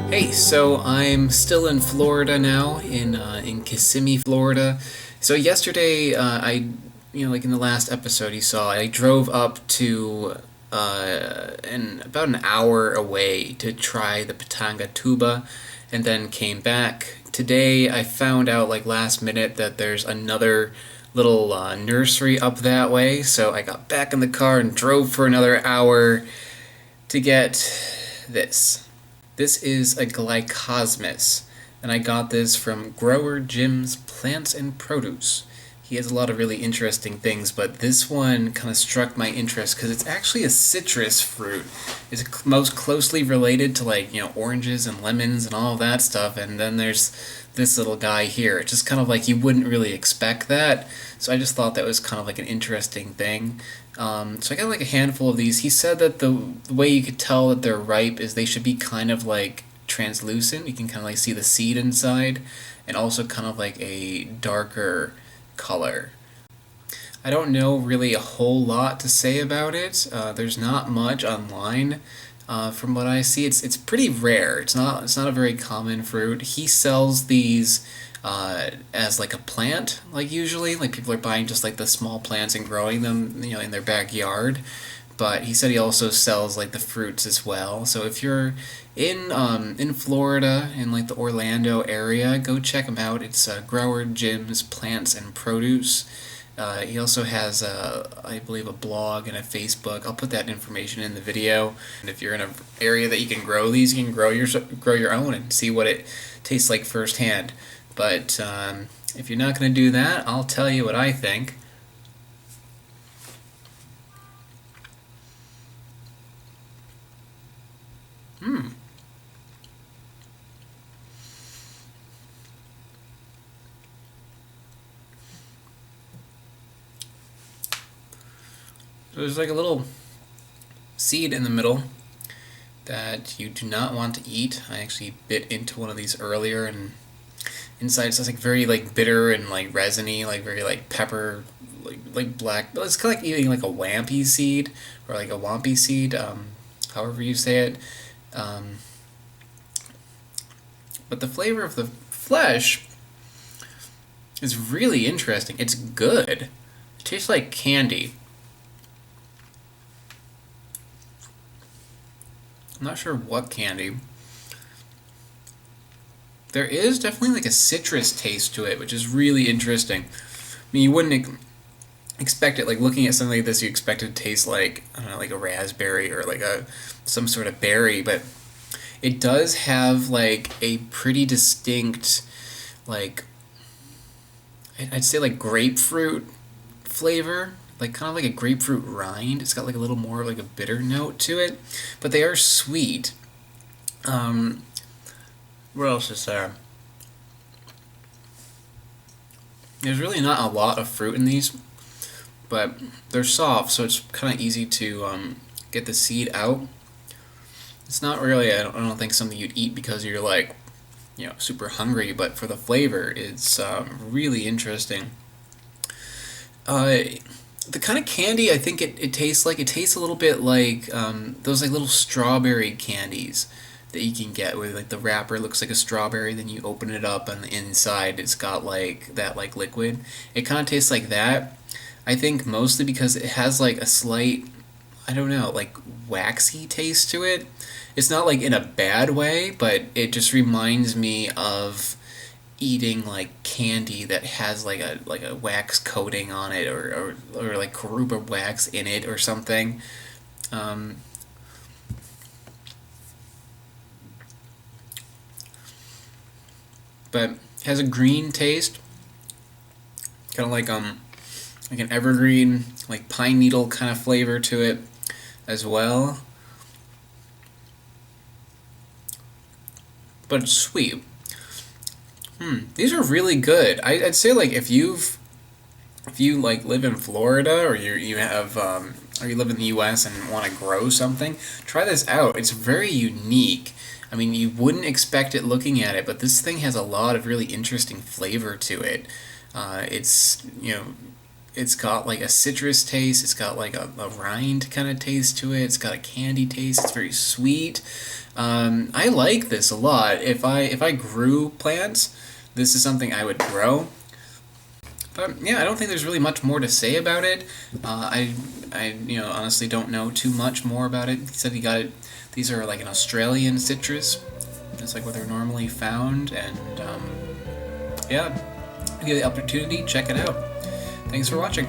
Hey, so I'm still in Florida now, in Kissimmee, Florida. So yesterday, like in the last episode you saw, I drove up to and about an hour away to try the Patanga tuba, and then came back. Today, I found out like last minute that there's another little nursery up that way, so I got back in the car and drove for another hour to get this. This is a Glycosmis, and I got this from Grower Jim's Plants and Produce. He has a lot of really interesting things, but this one kind of struck my interest because it's actually a citrus fruit. It's most closely related to oranges and lemons and all of that stuff, and then there's this little guy here. It's just kind of like you wouldn't really expect that, so I just thought that was kind of like an interesting thing. So I got like a handful of these. He said that the way you could tell that they're ripe is they should be kind of like translucent. You can kind of like see the seed inside, and also kind of like a darker color. I don't know really a whole lot to say about it. There's not much online. From what I see, it's pretty rare. It's not a very common fruit. He sells these as like a plant, like usually, like people are buying just like the small plants and growing them, in their backyard. But he said he also sells like the fruits as well. So if you're in Florida in like the Orlando area, go check him out. It's Grower Jim's Plants and Produce. He also has, I believe, a blog and a Facebook. I'll put that information in the video. And if you're in an area that you can grow these, you can grow your own and see what it tastes like firsthand. But if you're not going to do that, I'll tell you what I think. Hmm. So there's like a little seed in the middle that you do not want to eat. I actually bit into one of these earlier, and inside it's just like very like bitter and like resiny, like very like pepper, like black. It's kind of like eating like a wampy seed or like a wampy seed, however you say it. Um, but the flavor of the flesh is really interesting. It's good. It tastes like candy. I'm not sure what candy. There is definitely like a citrus taste to it, which is really interesting. I mean, you wouldn't expect it. Like looking at something like this, you expect it to taste like, I don't know, like a raspberry or like a some sort of berry, but it does have like a pretty distinct, like I'd say like grapefruit flavor, like kind of like a grapefruit rind. It's got like a little more of like a bitter note to it, but they are sweet. Um, what else is there? There's really not a lot of fruit in these, but they're soft, so it's kind of easy to get the seed out. It's not really, I don't think something you'd eat because you're like, super hungry, but for the flavor, it's really interesting. Uh, the kind of candy I think it tastes like, it tastes a little bit like those like little strawberry candies that you can get where like the wrapper looks like a strawberry, then you open it up and the inside it's got like that like liquid. It kind of tastes like that. I think mostly because it has like a slight, I don't know, like waxy taste to it. It's not like in a bad way, but it just reminds me of eating like candy that has like a wax coating on it, or like Karuba wax in it or something. Um, but has a green taste, kind of like an evergreen, like pine needle kind of flavor to it as well. But it's sweet. These are really good. I'd say like if you like live in Florida, or you have or you live in the U.S. and want to grow something, try this out. It's very unique. I mean, you wouldn't expect it looking at it, but this thing has a lot of really interesting flavor to it. It's It's got like a citrus taste. It's got like a rind kind of taste to it. It's got a candy taste. It's very sweet. I like this a lot. If I grew plants, this is something I would grow. But yeah, I don't think there's really much more to say about it. I honestly don't know too much more about it. He said he got it. These are like an Australian citrus. That's like where they're normally found, and yeah, if you get the opportunity, check it out. Thanks for watching.